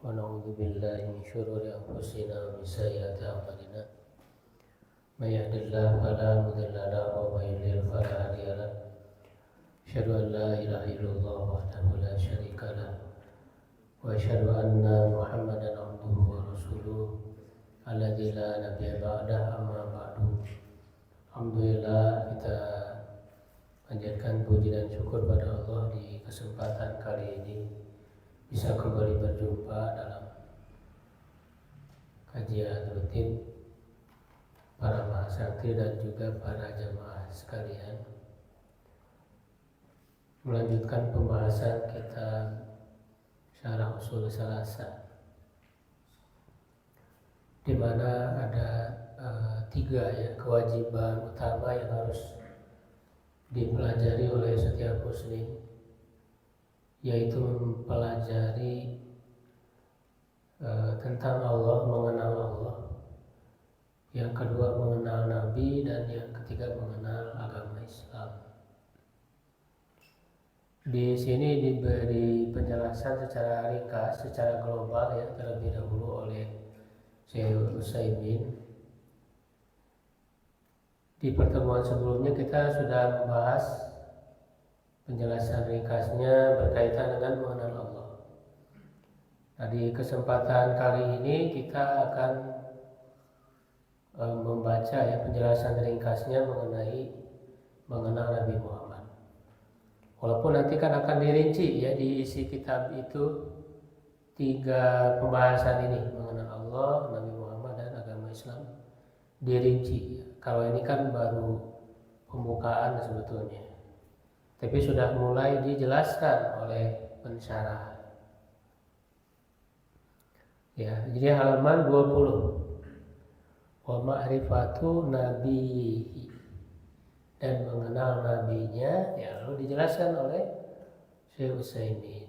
ونعوذ بالله من شرور أنفسنا ومن سيئات أعمالنا من يهد الله فلا مضل له ومن يضلل فلا هادي له أشهد أن لا إله إلا الله وحده لا شريك له وأشهد أن محمدا عبده ورسوله الذي لا نبي بعده أما بعد. Alhamdulillah, kita panjatkan puji dan syukur pada Allah di kesempatan kali ini bisa kembali berjumpa dalam kajian rutin para mahasiswa dan juga para jamaah sekalian, melanjutkan pembahasan kitab Syarah Ushul Tsalatsa, di mana ada tiga kewajiban utama yang harus dipelajari oleh setiap muslim, yaitu mempelajari tentang Allah, mengenal Allah, yang kedua mengenal Nabi, dan yang ketiga mengenal agama Islam. Di sini diberi penjelasan secara ringkas, secara global terlebih dahulu oleh Syekh Utsaimin. Di pertemuan sebelumnya kita sudah membahas penjelasan ringkasnya berkaitan dengan mengenal Allah. Nah, di kesempatan kali ini kita akan membaca penjelasan ringkasnya mengenai mengenal Nabi Muhammad. Walaupun nanti kan akan dirinci di isi kitab itu tiga pembahasan ini, mengenal Allah, Nabi Muhammad, dan agama Islam, dirinci. Kalau ini kan baru pembukaan sebetulnya, tapi sudah mulai dijelaskan oleh pensyarah. Jadi halaman 20. Wa ma'rifatu nabiyhi, dan mengenal nabinya, lalu dijelaskan oleh Syekh Utsaimin.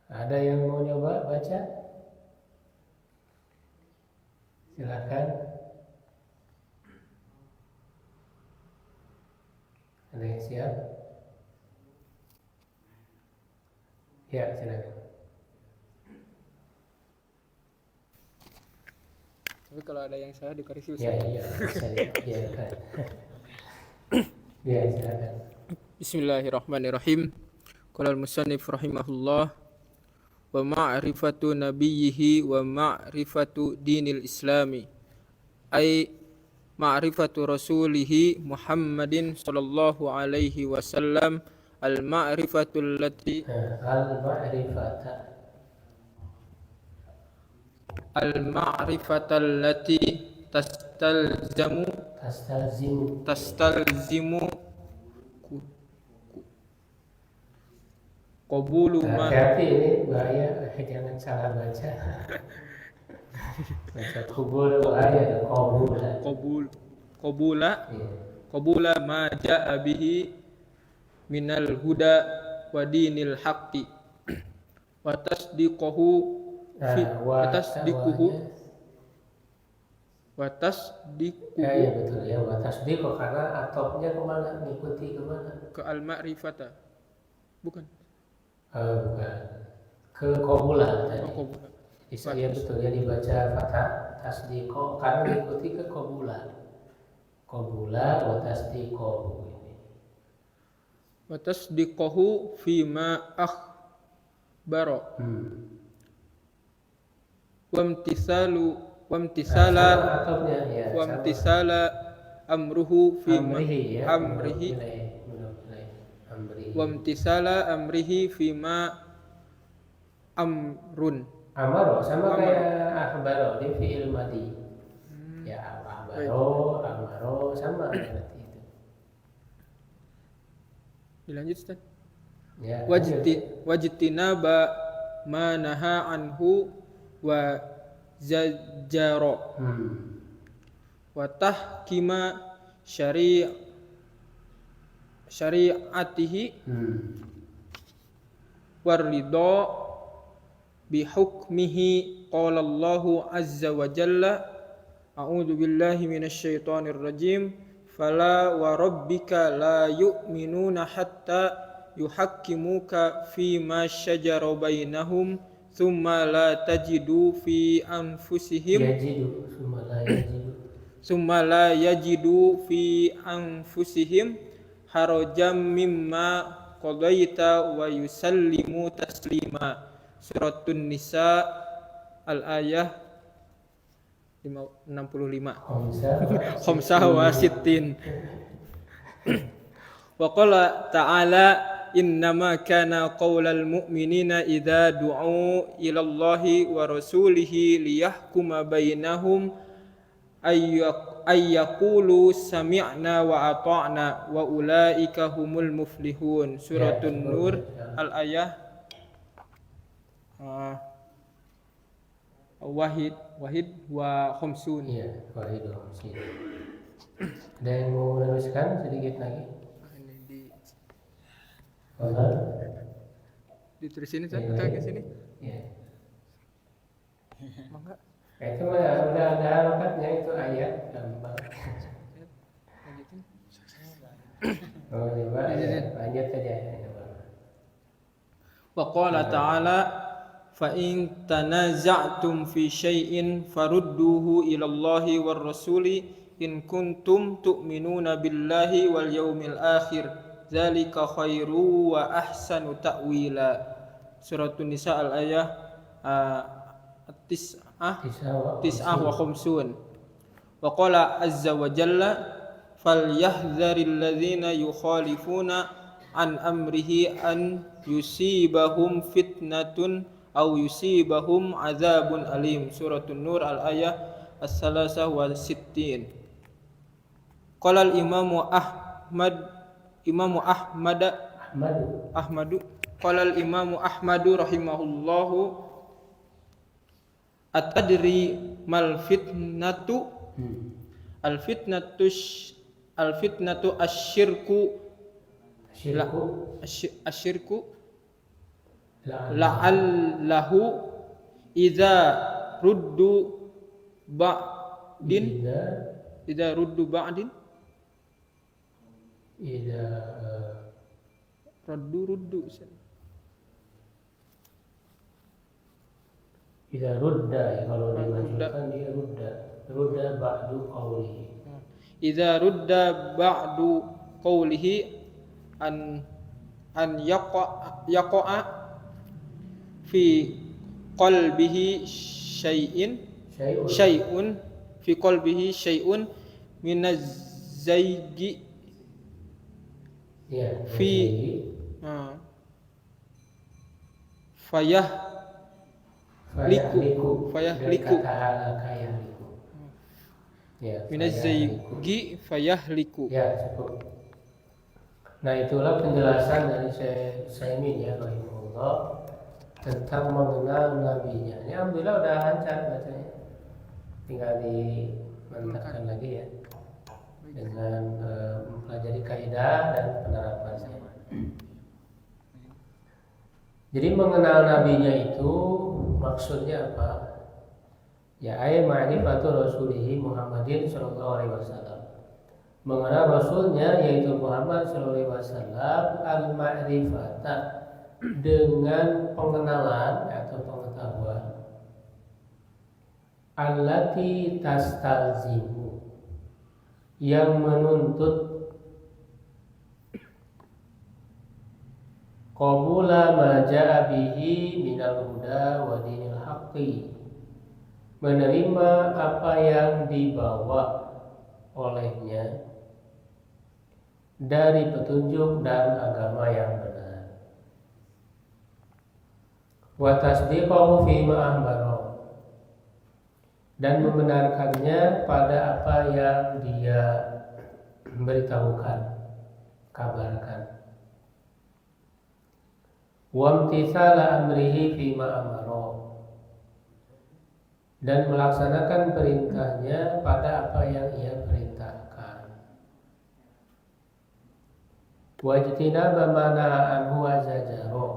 Ada yang mau nyoba baca? Silakan. Ada yang siap? Ya, silakan. Tapi kalau ada yang salah dikoreksi. Ya, silakan. Ya, silakan. Bismillahirrahmanirrahim. Qala al-musannif rahimahullah, wa ma'rifatu nabiyhi wa ma'rifatu dinil islami, ay ma'rifatu rasulihi Muhammadin sallallahu alaihi wasallam, al-ma'rifatu allati tastalzimu qabulu ma. Hati-hati, ini bahaya, jangan salah baca. Baca kubul bahaya, qabula ma ja'a bihi minal huda wa dinil haqqi wa tasdiquhu ya betul ya, wa tasdiqu, karena atofnya kemana, ngikuti kemana? Ke al-ma'rifata, bukan? Bukan, ke qabula tadi. Qabula. Iya betul ya, dibaca fathah tasdiqo karena mengikuti ke qabula wa tasdiqo ini. Wa tasdiquhu fi ma akhbara. Wa imtisala amruhu fi amrihi. Wa imtisala amrihi fi ma amrun. Amaro sama kayak akhbaro di fi'il madi. Ya, amaro sama seperti itu. Dilanjut, Ustaz. Ya. Wajtinaba ma naha anhu wa zajjara. Wa tahkima syari'atihi warida bihukmihi. Qala Allahu azza wa jalla, a'udzu billahi minasy syaithanir rajim, fala wa rabbika la yu'minuna hatta yuhakkimuka fi ma syajara bainahum thumma la tajidu fi anfusihim yajidu summa la yajidu summa la yajidu fi anfusihim harajam mimma qadaita wa yusallimu taslima. Suratun Nisa al-ayah 65. Khamsah wa sittin. Wa qala ta'ala innama kana qaulal mu'minina idza du'u ila Allahi wa rasulihi liyahkuma bainahum ayyaqulu sami'na wa ata'na wa ulaika humul muflihun. Suratun Nur al-ayah wahid wa khamsun. Iya, wahid wa khamsin. Ada yang mau meneruskan sedikit lagi? Ini Mana? ditulisin saya ke sini. Iya. Mangga. Itu mah udah ada harokatnya, itu ayat gampang. Lanjutin. Oh, coba lanjut saja. Wa qala ta'ala fa in tanaza'tum fi syai'in farudduhu ila Allahi war rasuli in kuntum tu'minuna billahi wal yaumil akhir dzalika khairu wa ahsanu ta'wila. Suratun Nisa al-ayah tis'ah wa khamsun. Wa qala azza wa jalla falyahdharil ladzina yukhalifuna an amrihi an yusibahum fitnatun aw yusibahum azabun alim. Suratun Nur al-ayah as-salasah wa sittin. Qala al-imamu Ahmadu qala al-imamu Ahmadu rahimahullahu atadri mal fitnatu al-fitnatu asyirku la'allahu idza ruddu ba'din idza ruddu ba'din Idza rudda, ya, kalau dimajukan dia rudda ba'du qawlihi. Idza rudda ba'du qawlihi an yaqa fi qalbihi syai'un fi qalbihi syai'un minaz zaygi Ya, fi fayahliku ya, minaz zaygi fayahliku. Ya, cukup. Nah, itulah penjelasan dari Saimin ya rahimahullah tentang mengenal nabinya. Ini alhamdulillah udah lancar bacanya. Tinggal dimantapkan lagi ya dengan mempelajari kaidah dan penerapannya. Jadi mengenal nabinya itu maksudnya apa? Ya, ay ma'rifatu rasulihi Muhammadin sallallahu alaihi wasallam. Mengenal rasulnya yaitu Muhammad sallallahu alaihi wasallam, al-ma'rifata dengan pengenalan atau pengetahuan, allati tastalzimu yang menuntut qabula ma ja'a bihi minal huda wa dinil haqqi, menerima apa yang dibawa olehnya dari petunjuk dan agama yang benar, wa tasdiqahu fi ma akhbara, dan membenarkannya pada apa yang dia beritahukan, kabarkan, wa imtithala amrihi fi ma amara, dan melaksanakan perintahnya pada apa yang ia perintahkan, wa ijtinaba ma naha anhu wa zajara,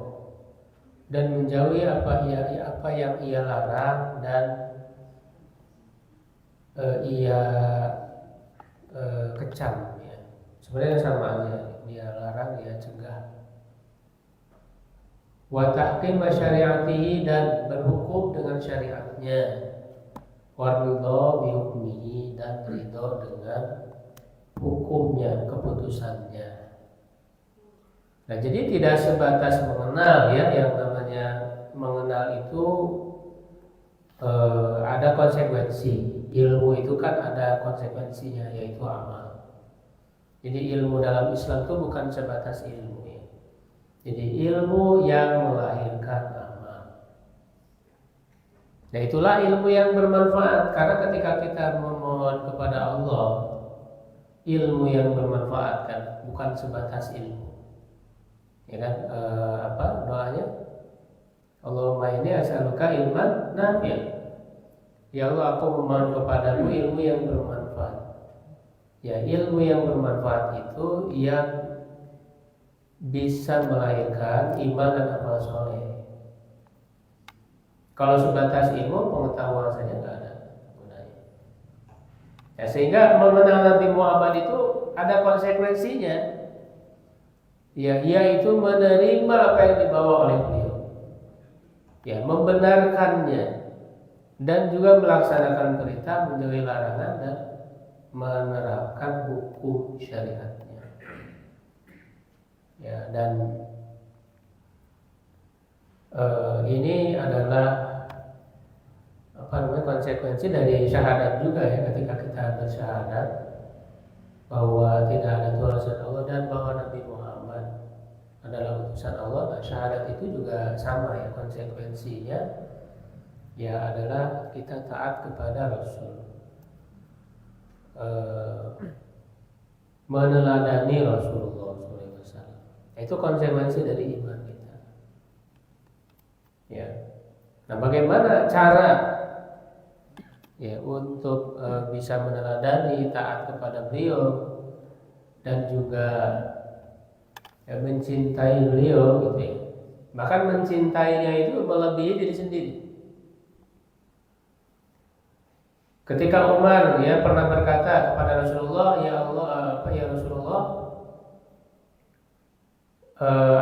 dan menjauhi apa yang ia larang dan ia kecam ya. Sebenarnya sama aja, dia larang dia cegah. wa tahkim syariatihi, dan berhukum dengan syariatnya, wa ridha bi hukmihi, dan ridha dengan hukumnya, keputusannya. Nah, jadi tidak sebatas mengenal ya, yang namanya mengenal itu ada konsekuensi. Ilmu itu kan ada konsekuensinya, yaitu amal. Jadi ilmu dalam Islam itu bukan sebatas ilmu ya. Jadi ilmu yang melahirkan amal. Nah, itulah ilmu yang bermanfaat, karena ketika kita memohon kepada Allah, ilmu yang bermanfaat kan, bukan sebatas ilmu. Ya kan, apa doanya? Allahumma inni as'aluka ilman nafi'. Ya Allah, aku memohon kepadamu ilmu yang bermanfaat. Ya, ilmu yang bermanfaat itu yang bisa melahirkan iman dan amal soleh. Kalau sebatas ilmu, pengetahuan saja nggak ada gunanya. Ya, sehingga mengenal Nabi Muhammad itu ada konsekuensinya. Ya, yaitu menerima apa yang dibawa oleh beliau. Ya, membenarkannya dan juga melaksanakan perintah, menjauhi larangan, dan menerapkan hukum syariatnya. Ya, dan ini adalah konsekuensi dari syahadat juga ya, ketika kita bersyahadat bahwa tidak ada Tuhan selain Allah dan bahwa Nabi Muhammad adalah utusan Allah. Nah, syahadat itu juga sama ya, konsekuensinya ya adalah kita taat kepada Rasul, meneladani Rasulullah SAW. Itu konsekuensi dari iman kita. Ya. Nah, bagaimana cara ya untuk bisa meneladani, taat kepada beliau, dan juga ya, mencintai beliau gitu ya. Bahkan mencintainya itu melebihi diri sendiri. Ketika Umar ya pernah berkata kepada Rasulullah, ya Allah, ya Rasulullah,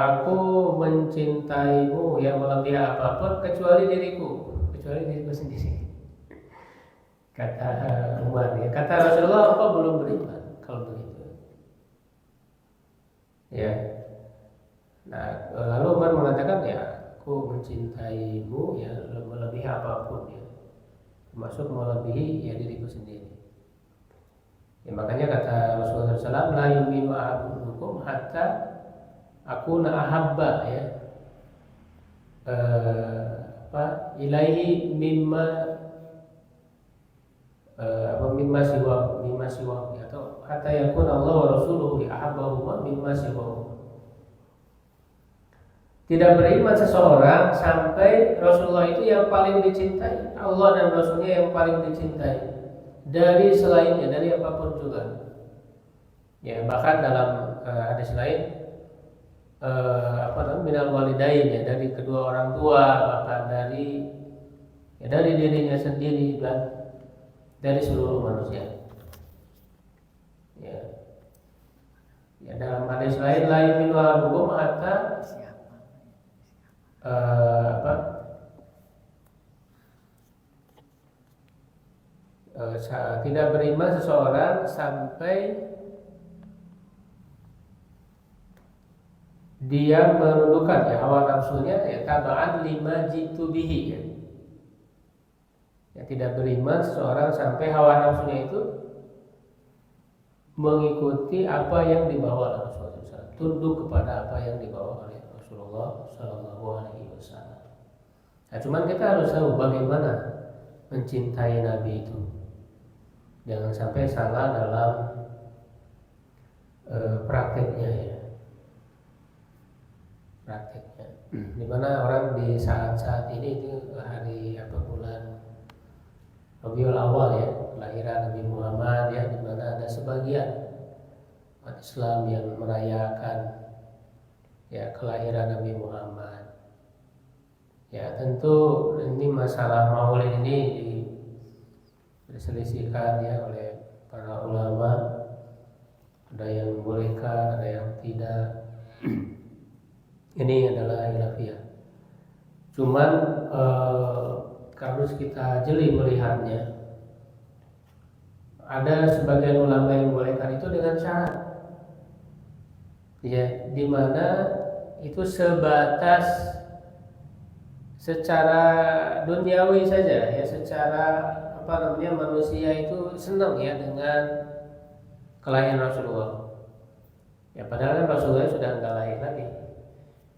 aku mencintaimu yang melebihi apapun kecuali diriku sendiri. Kata Umar ya, kata Rasulullah, apa belum beriman kalau begitu? Ya. Nah, lalu Umar mengatakan, ya, aku mencintaimu ya melebihi apapun ya, termasuk melebihi ya diriku sendiri. Ya, makanya kata Rasulullah SAW, la yu'minu ahadukum hatta akuna ahabba ya ilaihi mimma siwa atau hatta yakuna Allah wa rasuluhu ahabbahu mimma siwa. Tidak beriman seseorang sampai Rasulullah itu yang paling dicintai, Allah dan Rasulnya yang paling dicintai dari selainnya, dari apapun juga. Ya, bahkan dalam hadis lain minal walidain ya, dari kedua orang tua, bahkan dari dirinya sendiri dan dari seluruh manusia. Ya, dalam hadis lain min waladukum hatta tidak beriman seseorang sampai dia menundukkan ya hawa nafsunya ya tabaan lima jitu bihi ya. Ya, tidak beriman seseorang sampai hawa nafsunya itu mengikuti apa yang dibawa oleh Rasulullah SAW, tunduk kepada apa yang dibawa oleh Rasulullah SAW. Nah, cuman kita harus tahu bagaimana mencintai Nabi itu. Jangan sampai salah dalam prakteknya ya. Prakteknya. Dimana orang di saat-saat ini itu hari bulan Rabiul Awal ya, kelahiran Nabi Muhammad ya, dimana ada sebagian umat Islam yang merayakan ya kelahiran Nabi Muhammad. Ya, tentu ini masalah Maulid ini diselisihkan ya oleh para ulama. Ada yang membolehkan, ada yang tidak. Ini adalah khilafiyah. Cuman harus kita jeli melihatnya. Ada sebagian ulama yang membolehkan itu dengan syarat, ya, di mana itu sebatas secara duniawi saja, ya, secara manusia itu senang ya dengan kelahiran Rasulullah. Ya, padahal kan Rasulullah sudah nggak lahir lagi.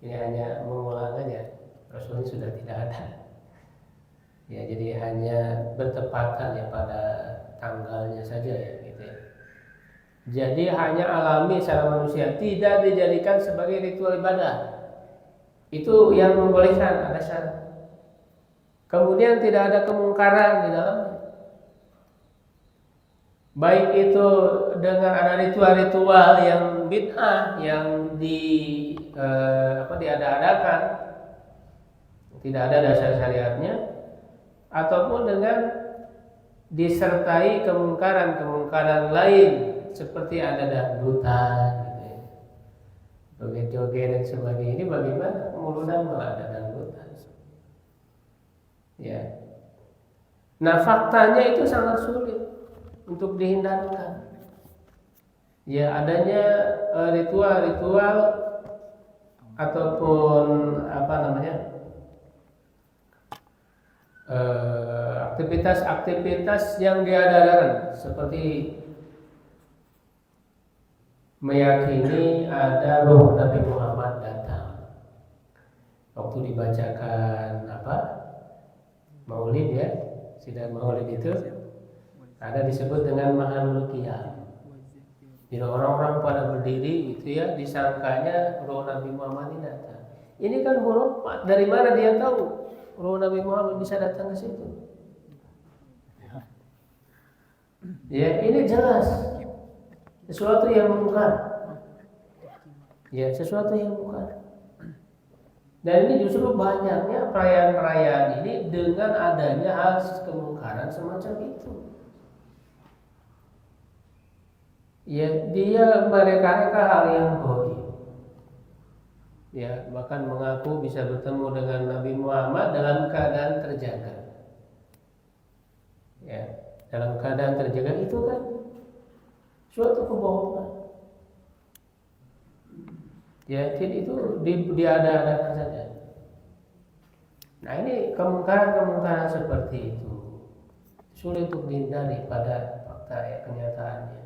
Ini hanya mengulang aja. Rasulullah sudah tidak ada. Ya, jadi hanya bertepatan ya pada tanggalnya saja ya, gitu ya. Jadi hanya alami secara manusia, tidak dijadikan sebagai ritual ibadah. Itu yang membolehkan, ada syarat. Kemudian tidak ada kemungkaran di dalamnya. Baik itu dengan ada ritual-ritual yang bid'ah, yang diada-adakan, tidak ada dasar syariatnya, ataupun dengan disertai kemungkaran-kemungkaran lain seperti ada dangdutan, gitu ya, joget-joget dan sebagainya. Ini bagaimana? Kemudian malah ada dangdutan. Ya. Nah, faktanya itu sangat sulit untuk dihindarkan. Ya, adanya ritual-ritual ataupun aktivitas-aktivitas yang diadakan, seperti meyakini ada ruh Nabi Muhammad datang waktu dibacakan Maulid, ya, sidang Maulid itu ada disebut dengan Mahalul Qiyam. Jadi orang-orang pada berdiri itu ya, disangkanya ruh Nabi Muhammad ini datang. Ini kan huruf, dari mana dia tahu ruh Nabi Muhammad bisa datang ke situ? Ya, ini jelas sesuatu yang mungkar. Ya, sesuatu yang mungkar. Dan ini justru banyaknya perayaan-perayaan ini dengan adanya hal kemungkaran semacam itu. Ya, dia mereka hal yang goib. Ya, bahkan mengaku bisa bertemu dengan Nabi Muhammad dalam keadaan terjaga. Ya, dalam keadaan terjaga itu kan suatu kebohongan. Ya, itu diada-adakan saja. Nah, ini kemungkaran-kemungkaran seperti itu sulit untuk dihindari pada fakta ya, kenyataannya.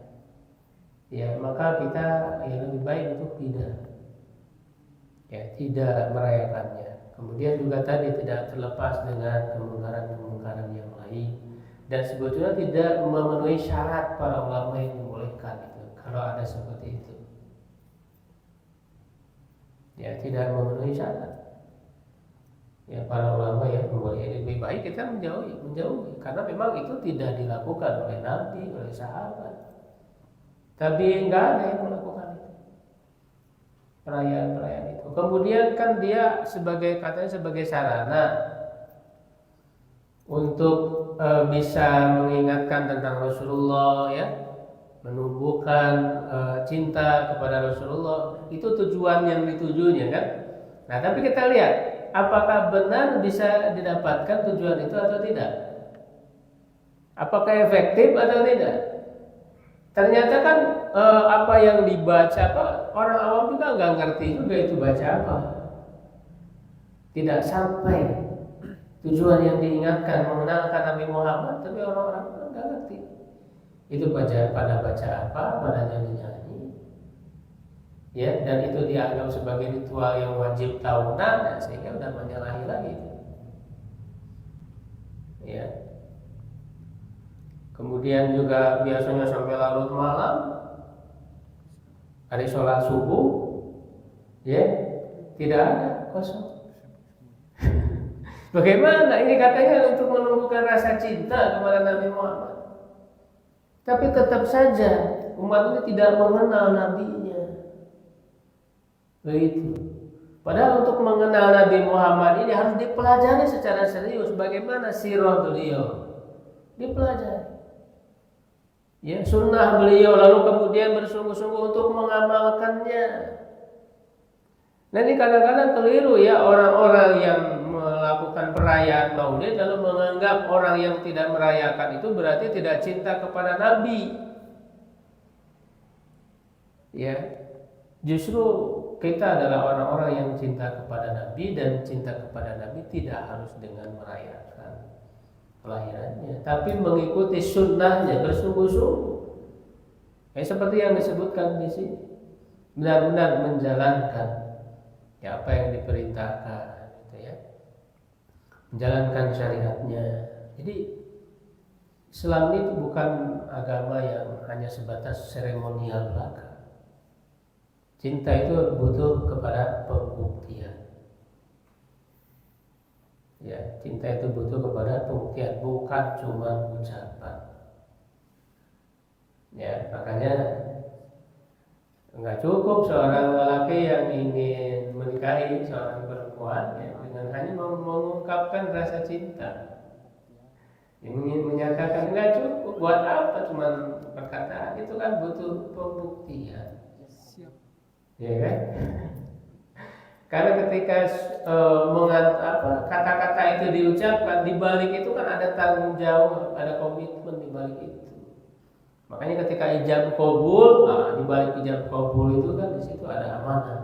Ya, maka kita lebih baik untuk tidak merayakannya. Kemudian juga tadi tidak terlepas dengan kemungkaran-kemungkaran yang lain, dan sebetulnya tidak memenuhi syarat para ulama yang membolehkan itu. Kalau ada seperti itu, ya, tidak memenuhi syarat. Ya, para ulama yang membolehkan, lebih baik kita menjauhi, karena memang itu tidak dilakukan oleh Nabi, oleh sahabat. Tapi enggak ada yang melakukan itu, perayaan-perayaan itu. Kemudian kan dia katanya sebagai sarana untuk bisa mengingatkan tentang Rasulullah, ya, menumbuhkan cinta kepada Rasulullah. Itu tujuan yang ditujunya kan. Nah, tapi kita lihat apakah benar bisa didapatkan tujuan itu atau tidak. Apakah efektif atau tidak. Ternyata kan apa yang dibaca orang awam juga nggak ngerti juga itu baca apa. Tidak sampai tujuan yang diingatkan mengenalkan Nabi Muhammad, tapi orang-orang nggak ngerti. Itu pada baca apa, pada nyanyi-nyanyi. Ya, dan itu dianggap sebagai ritual yang wajib tahunan, sehingga udah menyalahi lagi. Ya. Kemudian juga biasanya sampai larut malam, hari sholat subuh, ya, tidak ada, kosong. Bagaimana? Ini katanya untuk menumbuhkan rasa cinta kepada Nabi Muhammad. Tapi tetap saja umat ini tidak mengenal nabinya. Begitu. Padahal untuk mengenal Nabi Muhammad ini harus dipelajari secara serius. Bagaimana sirah beliau? Dipelajari. Ya, sunnah beliau, lalu kemudian bersungguh-sungguh untuk mengamalkannya. Nah, ini kadang-kadang keliru ya orang-orang yang perayaan Maulid lalu menganggap orang yang tidak merayakan itu berarti tidak cinta kepada Nabi. Ya, justru kita adalah orang-orang yang cinta kepada Nabi, dan cinta kepada Nabi tidak harus dengan merayakan kelahirannya, tapi mengikuti sunnahnya bersungguh-sungguh. Seperti yang disebutkan di sini, benar-benar menjalankan ya apa yang diperintahkan, gitu ya, menjalankan syariatnya. Jadi Islam itu bukan agama yang hanya sebatas seremonial belaka. Cinta itu butuh kepada pembuktian. Ya, cinta itu butuh kepada pembuktian, bukan cuma ucapan. Ya, makanya nggak cukup seorang lelaki yang ingin menikahi seorang perempuan ya, dengan hanya mengungkapkan rasa cinta. Ingin menyatakan nggak cukup. Buat apa cuma perkataan? Itu kan butuh pembuktian. Ya kan? Karena ketika kata-kata itu diucapkan, di balik itu kan ada tanggung jawab, ada komitmen di balik itu. Makanya ketika ijab qabul, di balik ijab qabul itu kan di situ ada amanah.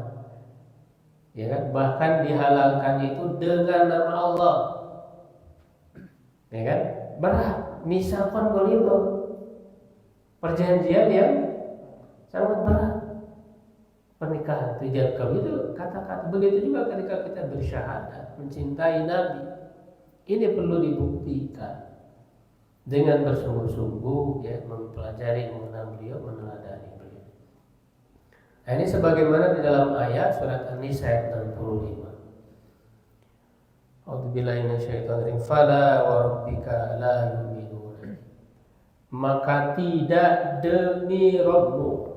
Ya kan? Bahkan dihalalkan itu dengan nama Allah. Ya kan? Berat, misalkan goliba, perjanjian yang sangat berat. Pernikahan ijab qabul itu kata-kata. Begitu juga ketika kita bersyahadat mencintai Nabi, ini perlu dibuktikan dengan bersungguh-sungguh, ya, mempelajari, mengenal beliau, meneladani beliau. Nah, ini sebagaimana di dalam ayat surat An-Nisa ayat 65. A'udzubillahi minasyaitonir rajim. Fala wa rabbika la yu'minuna. Maka tidak demi Rabbmu.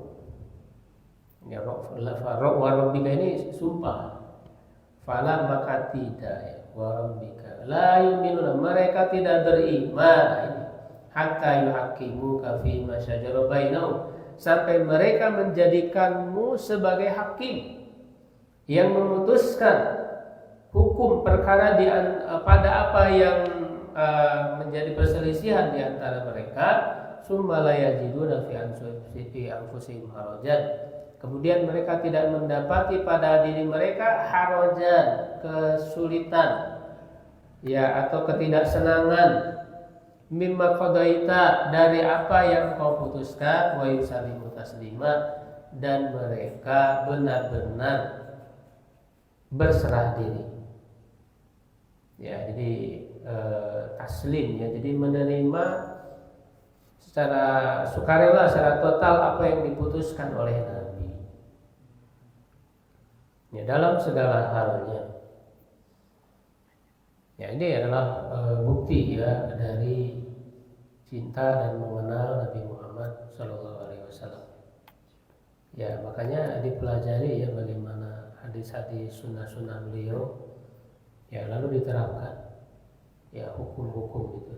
Ya, wa rabbika ini sumpah. Fala maka tidak, ya, wa rabbika la yu'minuna, mereka tidak beriman ini hatta yuhaqqimuka fi ma syajara bainahum, sampai mereka menjadikanmu sebagai hakim yang memutuskan hukum perkara pada apa yang menjadi perselisihan di antara mereka. Summa la yajiduna fi anfusihim harajan, kemudian mereka tidak mendapati pada diri mereka harajan, kesulitan, ya, atau ketidaksenangan, mimma qadaita, dari apa yang kau putuskan, wa yusallimu taslima, dan mereka benar-benar berserah diri. Ya, jadi taslim, ya, jadi menerima secara sukarela, secara total apa yang diputuskan oleh Nabi. Ya, dalam segala halnya. Ya, ini adalah bukti, ya, dari cinta dan mengenal Nabi Muhammad SAW. Ya, makanya dipelajari, ya, bagaimana hadis-hadis sunnah-sunnah beliau, ya, lalu diterapkan, ya, hukum-hukum itu.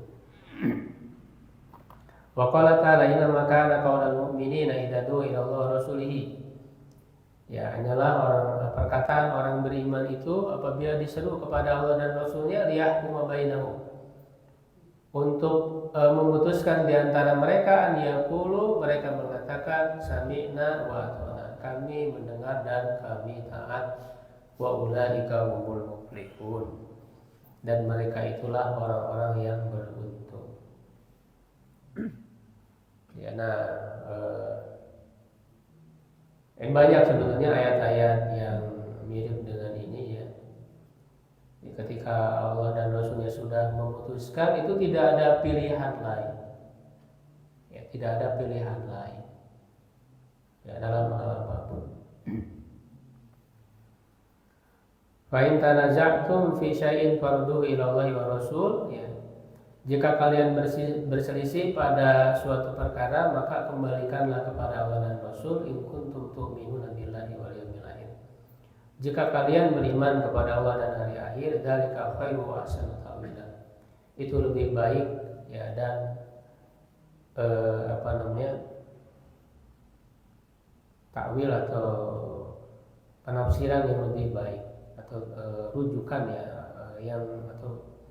Wa qala ta'ala inna ma kana qaulal mu'minina idza du'a ila Allah wa rasulih. Ya, hanyalah perkataan orang beriman itu apabila diseru kepada Allah dan Rasulnya, liyahkuma bainahum, untuk memutuskan di antara mereka, an yaqulu, mereka mengatakan sami'na wa ata'na, kami mendengar dan kami taat, wa ulaika humul muflihun, dan mereka itulah orang-orang yang beruntung. Ya, nah, banyak sebetulnya ayat-ayat yang mirip dengan ini, ya. Ketika Allah dan Rasulnya sudah memutuskan, itu tidak ada pilihan lain, ya, tidak ada pilihan lain, ya, dalam hal apapun. Fa in tanaza'tum fi syai'in farduhu ila Allahi wa Rasul, ya. Jika kalian berselisih pada suatu perkara, maka kembalikanlah kepada Allah dan Rasul, in kuntum tu'minuna billahi wal yawmil akhir. Jika kalian beriman kepada Allah dan hari akhir, dzalika khairu wa ahsanu ta'wila. Itu lebih baik, ya, dan takwil atau penafsiran yang lebih baik, atau rujukan, ya, yang atau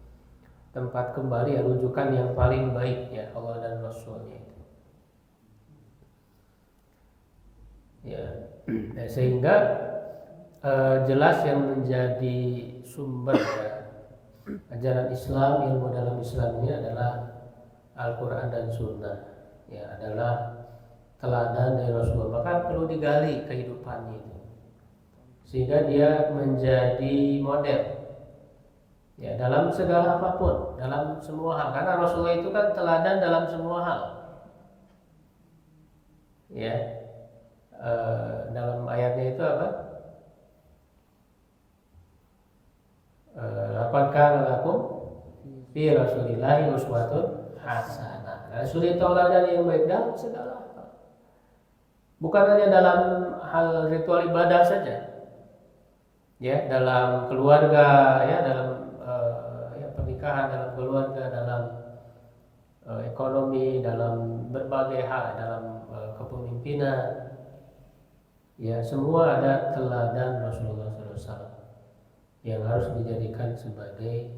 tempat kembali, rujukan yang paling baik ya Allah dan Rasulnya itu. Ya, nah, sehingga jelas yang menjadi sumber ya, ajaran Islam, ilmu dalam Islam ini adalah Al-Quran dan Sunnah, ya adalah teladan dari Rasulullah. Maka perlu digali kehidupannya itu, sehingga dia menjadi model ya dalam segala apapun, dalam semua hal. Karena Rasulullah itu kan teladan dalam semua hal. Ya, dalam ayatnya itu apa? Laqad kana lakum fi Rasulillahi uswatun hasanah. Rasul itu teladan yang baik dalam segala hal. Bukan hanya dalam hal ritual ibadah saja. Ya, dalam keluarga, ya dalam pernikahan, dalam keluarga, dalam ekonomi, dalam berbagai hal, dalam kepemimpinan. Ya, semua ada teladan Rasulullah SAW yang harus dijadikan sebagai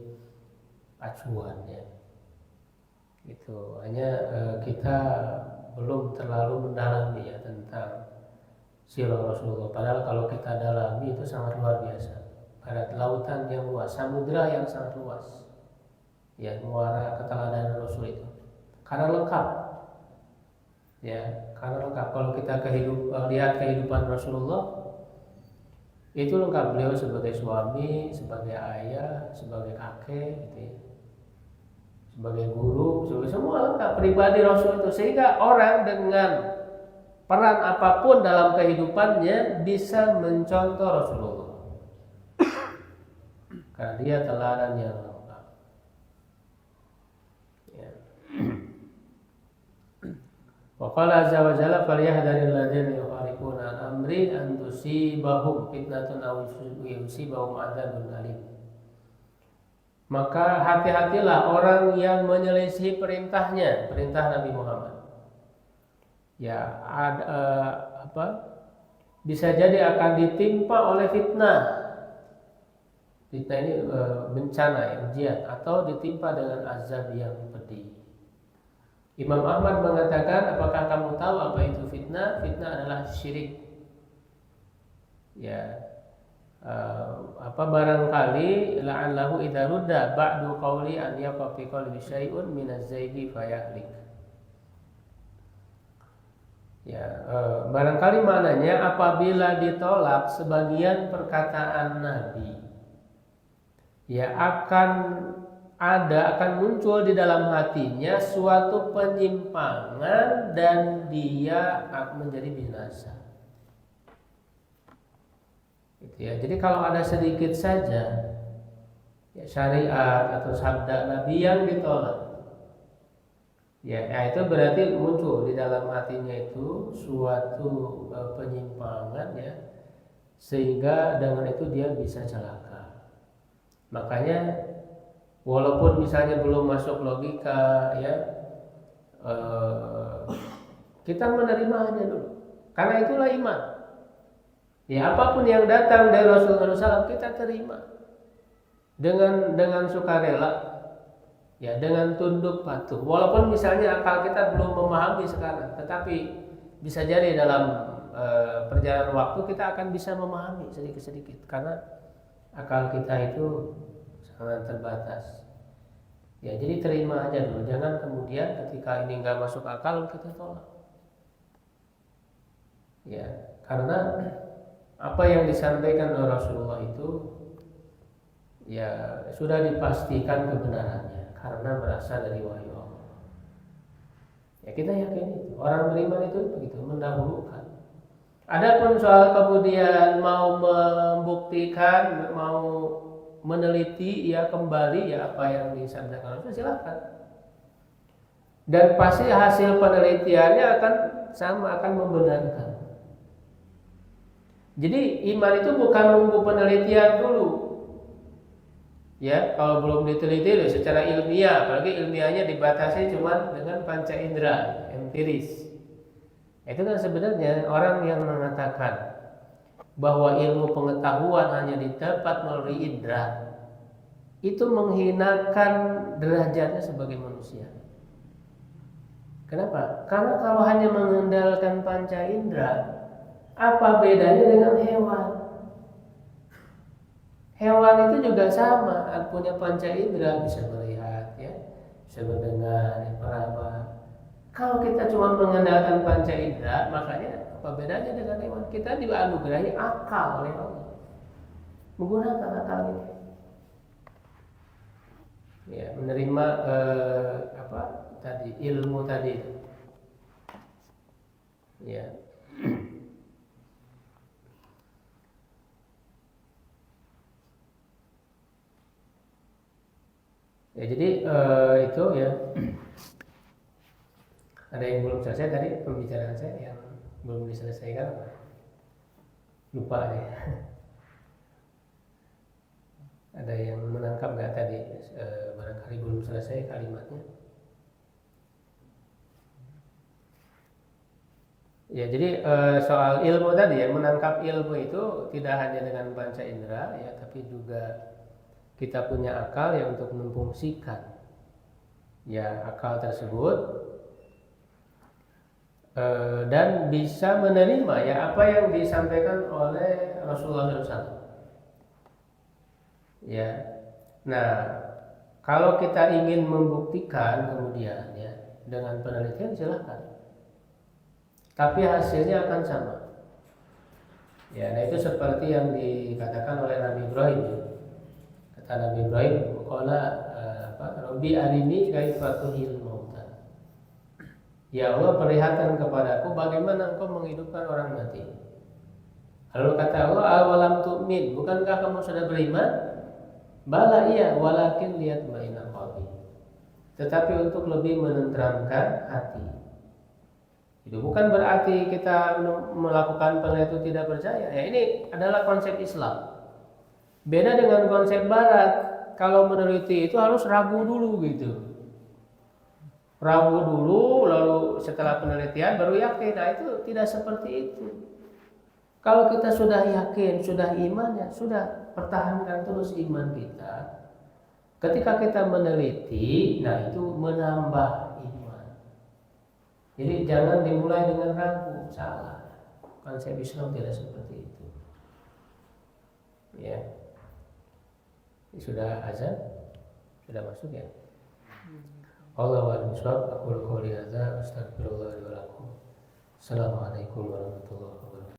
acuan ya. Itu hanya kita belum terlalu mendalami ya tentang sirah Rasulullah. Padahal kalau kita dalami itu sangat luar biasa. Ada lautan yang luas, samudra yang sangat luas. Ya, muara keteladanan Rasul itu. Karena lengkap. Ya, karena lengkap. Kalau kita lihat kehidupan Rasulullah, itu lengkap. Beliau sebagai suami, sebagai ayah, sebagai kakek, gitu ya. Sebagai guru, sebagai semua lengkap pribadi Rasul itu, sehingga orang dengan peran apapun dalam kehidupannya bisa mencontoh Rasulullah karena dia teladan yang lengkap ya. Wa qala azza wa jalla falyahdharil ladzina yukhalifuna an amri an tusibahum fitnatun aw yusibahum adzabun alim. Maka hati-hatilah orang yang menyelisihi perintah Nabi Muhammad. Ya, bisa jadi akan ditimpa oleh fitnah. Fitnah ini bencana ya, ujian, atau ditimpa dengan azab yang pedih. Imam Ahmad mengatakan, apakah kamu tahu apa itu fitnah? Fitnah adalah syirik. Ya, barangkali la'allahu idza rudda ba'du qawli an yaqa fi qalbi syai'un min az-zaygi fayahlik. Ya, barangkali maknanya apabila ditolak sebagian perkataan Nabi, ya akan muncul di dalam hatinya suatu penyimpangan dan dia akan menjadi binasa. Gitu ya. Jadi kalau ada sedikit saja ya, syariat atau sabda Nabi yang ditolak, ya, itu berarti muncul di dalam hatinya itu suatu penyimpangan ya, sehingga dengan itu dia bisa celaka. Makanya walaupun misalnya belum masuk logika ya, kita menerimanya dulu, karena itulah iman. Ya, apapun yang datang dari Rasulullah SAW kita terima dengan sukarela. Ya, dengan tunduk patuh. Walaupun misalnya akal kita belum memahami sekarang, tetapi bisa jadi dalam perjalanan waktu kita akan bisa memahami sedikit-sedikit, karena akal kita itu sangat terbatas. Ya, jadi terima aja dulu. Jangan kemudian ketika ini nggak masuk akal kita tolak. Ya, karena apa yang disampaikan oleh Rasulullah itu ya sudah dipastikan kebenarannya karena berasal dari wahyu Allah. Ya, kita yakin itu. Orang beriman itu begitu, mendahulukan. Adapun soal kemudian mau membuktikan, mau meneliti ya kembali ya apa yang disampaikan itu silakan. Dan pasti hasil penelitiannya akan sama, akan membenarkan. Jadi iman itu bukan nunggu penelitian dulu. Ya, kalau belum diteliti secara ilmiah, apalagi ilmiahnya dibatasi cuma dengan panca indera, empiris. Itu kan sebenarnya orang yang mengatakan bahwa ilmu pengetahuan hanya didapat melalui indera, itu menghinakan derajatnya sebagai manusia. Kenapa? Karena kalau hanya mengandalkan panca indera, apa bedanya dengan hewan? Hewan itu juga sama, punya panca indera, bisa melihat, ya, bisa mendengar, ya, meraba. Kalau kita cuma mengandalkan panca indera, makanya apa bedanya dengan hewan? Kita dianugerahi akal oleh Allah, menggunakan akal ini, ya, menerima apa tadi, ilmu tadi, ya. Ya, jadi itu ya. Ada yang belum selesai tadi pembicaraan saya yang belum diselesaikan apa? Lupa deh. Ada yang menangkap nggak tadi? Barangkali belum selesai kalimatnya. Ya, jadi soal ilmu tadi ya, menangkap ilmu itu tidak hanya dengan panca indera ya, tapi juga kita punya akal ya untuk memfungsikan ya akal tersebut, dan bisa menerima ya apa yang disampaikan oleh Rasulullah SAW. Ya, nah kalau kita ingin membuktikan kemudian ya dengan penelitian silahkan, tapi hasilnya akan sama. Ya, nah itu seperti yang dikatakan oleh Nabi Ibrahim. Kata Nabi Ibrahim, "Qala Rabbi arini kaifa tuhil mauta." Ya Allah, perlihatkan kepadaku bagaimana engkau menghidupkan orang mati. Lalu kata Allah, "Awalam tu'min, bukankah kamu sudah beriman?" Bala iya, walakin lihat mainan qalbi. Tetapi untuk lebih menenteramkan hati. Itu bukan berarti kita melakukan penelitian itu tidak percaya. Ya, ini adalah konsep Islam. Beda dengan konsep Barat. Kalau meneliti itu harus ragu dulu gitu. Ragu dulu, lalu setelah penelitian baru yakin. Nah itu tidak seperti itu. Kalau kita sudah yakin, sudah iman, ya sudah, pertahankan terus iman kita. Ketika kita meneliti, nah itu menambah iman. Jadi jangan dimulai dengan ragu, salah. Konsep Islam tidak seperti itu. Ya, sudah azan, sudah masuk ya. Allahu a'lam bishawab. Aku qouli hadza, astagfirullah li wa lakum. Assalamualaikum warahmatullahi wabarakatuh.